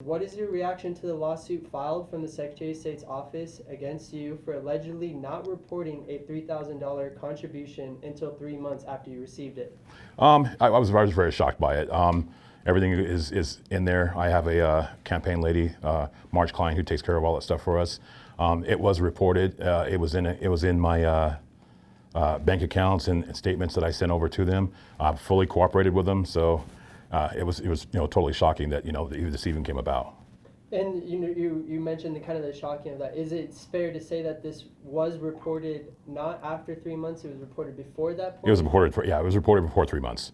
What is your reaction to the lawsuit filed from the Secretary of State's office against you for allegedly not reporting a $3,000 contribution until 3 months after you received it? I was very shocked by it. Everything is in there. I have a campaign lady, Marge Klein, who takes care of all that stuff for us. It was reported. It was in my bank accounts and statements that I sent over to them. I fully cooperated with them, so it was totally shocking that this even came about. And you mentioned the kind of the shocking of that. Is it fair to say that this was reported not after 3 months? It was reported before that point. It was reported before 3 months.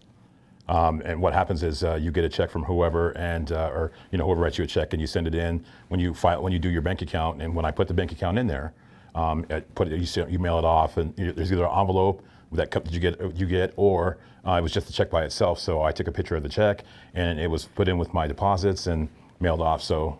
And what happens is you get a check from whoever, and or whoever writes you a check, and you send it in when you do your bank account. And when I put the bank account in there, you mail it off, and there's either an envelope that you get, or it was just the check by itself. So I took a picture of the check, and it was put in with my deposits and mailed off. So.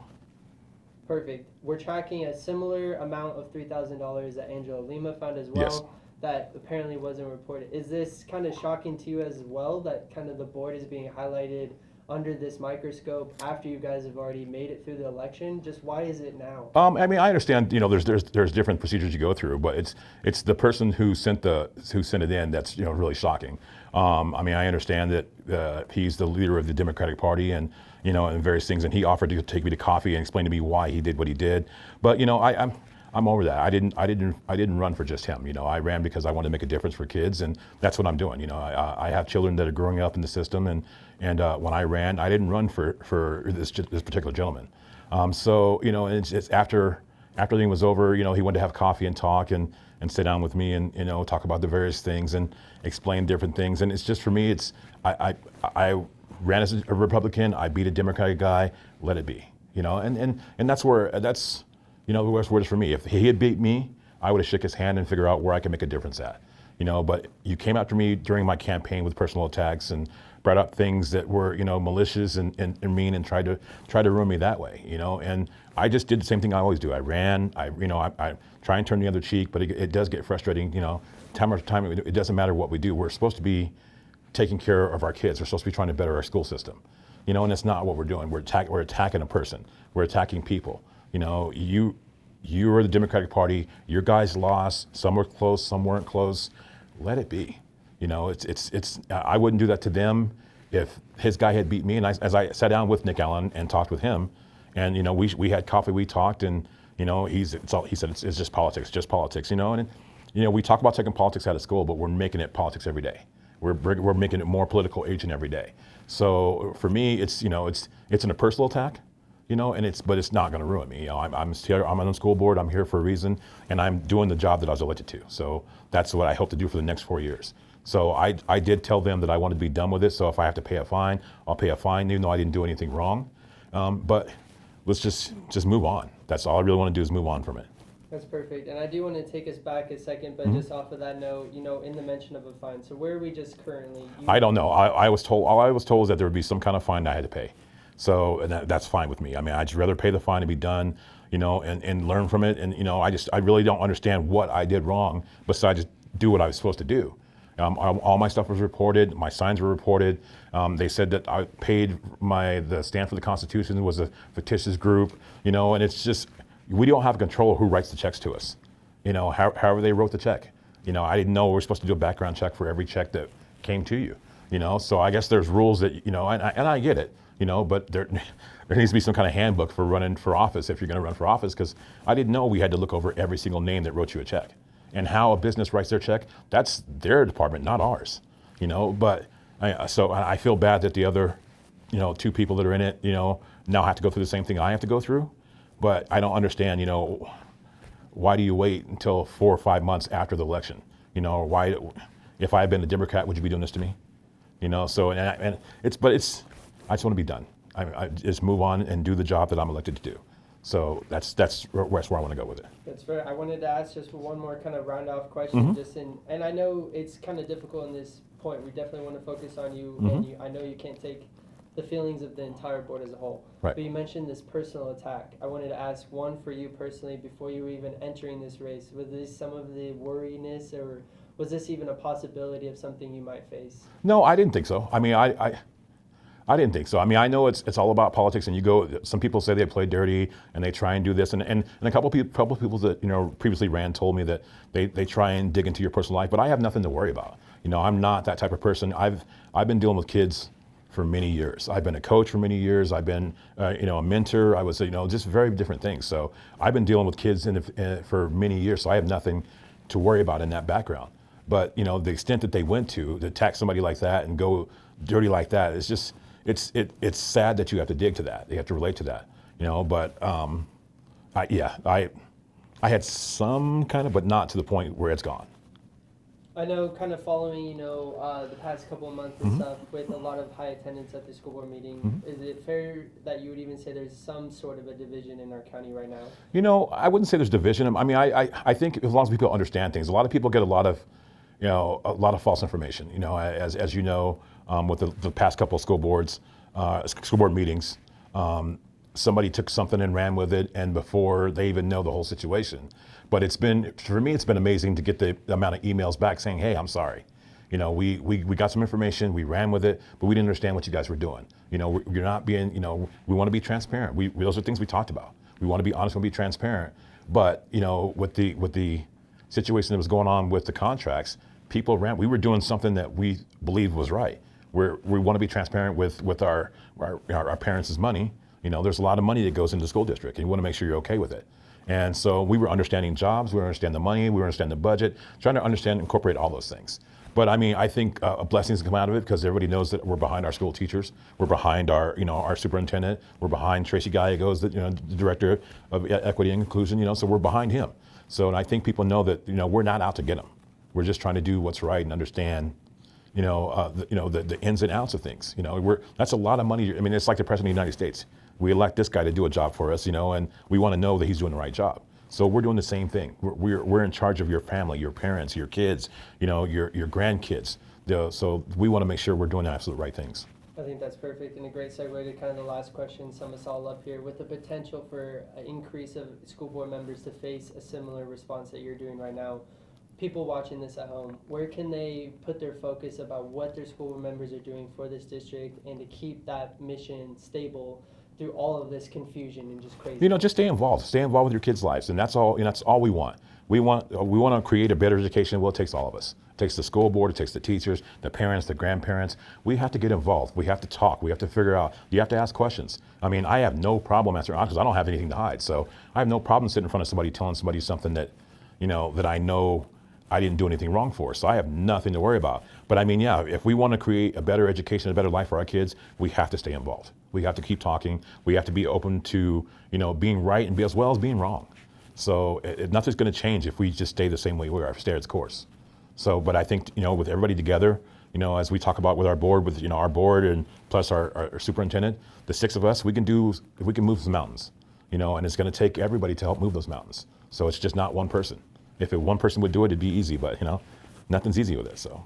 Perfect. We're tracking a similar amount of $3,000 that Angela Lima found as well. Yes. That apparently wasn't reported. Is this kind of shocking to you as well, that kind of the board is being highlighted under this microscope after you guys have already made it through the election? Just why is it now? I mean, I understand. There's different procedures you go through, but it's the person who sent it in that's really shocking. I mean, I understand that he's the leader of the Democratic Party, and and various things, and he offered to take me to coffee and explain to me why he did what he did. But I'm over that. I didn't run for just him. I ran because I wanted to make a difference for kids, and that's what I'm doing. I have children that are growing up in the system, and when I ran, I didn't run for this particular gentleman. So it's after everything was over, he wanted to have coffee and talk and sit down with me and talk about the various things and explain different things. And it's just, for me, I ran as a Republican. I beat a Democratic guy. Let it be. And that's where it's for me. If he had beat me, I would have shook his hand and figure out where I can make a difference at. But you came after me during my campaign with personal attacks and brought up things that were malicious and mean, and tried to ruin me that way. And I just did the same thing I always do. I ran. I try and turn the other cheek, but it does get frustrating. Time after time, it doesn't matter what we do. We're supposed to be taking care of our kids. We're supposed to be trying to better our school system. And it's not what we're doing. We're attacking a person. We're attacking people. You are the Democratic Party. Your guys lost. Some were close, some weren't close. Let it be. I wouldn't do that to them if his guy had beat me. And as I sat down with Nick Allen and talked with him, and we had coffee, we talked, and he said it's just politics, And we talk about taking politics out of school, but we're making it politics every day. We're making it more political each and every day. So for me, it's a personal attack, but it's not going to ruin me. I'm on the school board. I'm here for a reason, and I'm doing the job that I was elected to. So that's what I hope to do for the next 4 years. So I did tell them that I wanted to be done with it. So if I have to pay a fine, I'll pay a fine, even though I didn't do anything wrong. But let's just move on. That's all I really want to do, is move on from it. That's perfect. And I do want to take us back a second, but just off of that note, in the mention of a fine. So where are we just currently? I don't know. All I was told is that there would be some kind of fine that I had to pay. So that's fine with me. I mean, I'd just rather pay the fine and be done, and learn from it. And I really don't understand what I did wrong besides just do what I was supposed to do. All my stuff was reported. My signs were reported. They said that I paid the Stand for the Constitution was a fictitious group, and it's just, we don't have control of who writes the checks to us. However they wrote the check. I didn't know we were supposed to do a background check for every check that came to you. So I guess there's rules that, and I get it, but there needs to be some kind of handbook for running for office if you're going to run for office, because I didn't know we had to look over every single name that wrote you a check. And how a business writes their check, that's their department, not ours. But so I feel bad that the other, two people that are in it, now have to go through the same thing I have to go through. But I don't understand, why do you wait until 4 or 5 months after the election? Why, if I had been a Democrat, would you be doing this to me? So, I just want to be done. I just move on and do the job that I'm elected to do. So that's where I want to go with it. That's fair. I wanted to ask just one more kind of round off question, Mm-hmm. And I know it's kind of difficult in this point. We definitely want to focus on you, Mm-hmm. and I know you can't take the feelings of the entire board as a whole. Right. But you mentioned this personal attack. I wanted to ask one for you personally before you were even entering this race. Was this some of the worriness, or was this even a possibility of something you might face? No, I didn't think so. I mean, I didn't think so. I mean, I know it's all about politics, and you go. Some people say they play dirty and they try and do this, and a couple people that previously ran told me that they try and dig into your personal life, but I have nothing to worry about. I'm not that type of person. I've been dealing with kids for many years. I've been a coach for many years. I've been a mentor. I was just very different things. So I've been dealing with kids for many years. So I have nothing to worry about in that background. But the extent that they went to attack somebody like that and go dirty like that, it's just. It's sad that you have to dig to that. You have to relate to that, But I had some kind of, but not to the point where it's gone. I know, kind of following, the past couple of months and stuff, with a lot of high attendance at the school board meeting, is it fair that you would even say there's some sort of a division in our county right now? I wouldn't say there's division. I mean, I think as long as people understand things, a lot of people get a lot of false information. As you know, with the past couple of school board meetings, somebody took something and ran with it, and before they even know the whole situation. But for me, it's been amazing to get the amount of emails back saying, "Hey, I'm sorry. We got some information, we ran with it, but we didn't understand what you guys were doing. You're not being, we want to be transparent. Those are things we talked about. We want to be honest, we want to be transparent. But with the situation that was going on with the contracts, people ran. We were doing something that we believed was right. We want to be transparent with our parents' money. There's a lot of money that goes into the school district, and you want to make sure you're okay with it. And so we were understanding jobs, we were understanding the money, we were understanding the budget, trying to understand and incorporate all those things. But I mean, I think blessings come out of it because everybody knows that we're behind our school teachers, we're behind our superintendent, we're behind Tracy Gallegos, the director of equity and inclusion. So we're behind him. So, and I think people know that we're not out to get them. We're just trying to do what's right and understand the ins and outs of things. That's a lot of money. I mean, it's like the president of the United States. We elect this guy to do a job for us, and we want to know that he's doing the right job. So we're doing the same thing. We're in charge of your family, your parents, your kids, your grandkids. So we want to make sure we're doing the absolute right things. I think that's perfect, and a great segue to kind of the last question, sum us all up here. With the potential for an increase of school board members to face a similar response that you're doing right now, people watching this at home, where can they put their focus about what their school board members are doing for this district and to keep that mission stable through all of this confusion and just crazy? Just stay involved. Stay involved with your kids' lives, and that's all. That's all we want. We want to create a better education. Well, it takes all of us. It takes the school board. It takes the teachers, the parents, the grandparents. We have to get involved. We have to talk. We have to figure out. You have to ask questions. I mean, I have no problem answering because I don't have anything to hide. So I have no problem sitting in front of somebody telling somebody something that, that I know I didn't do anything wrong for. So I have nothing to worry about. But I mean, yeah, if we want to create a better education, a better life for our kids, we have to stay involved. We have to keep talking. We have to be open to, being right and be as well as being wrong. So nothing's going to change if we just stay the same way we are, stay its course. So, but I think, with everybody together, as we talk about with our board, our board and plus our superintendent, the six of us, we can move some mountains, and it's going to take everybody to help move those mountains. So it's just not one person. If one person would do it, it'd be easy, but nothing's easy with it. So.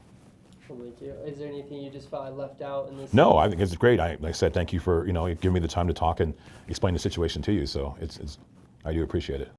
Thank you. Is there anything you just felt I left out in this? No, I think it's great. Like I said, thank you for giving me the time to talk and explain the situation to you. So I do appreciate it.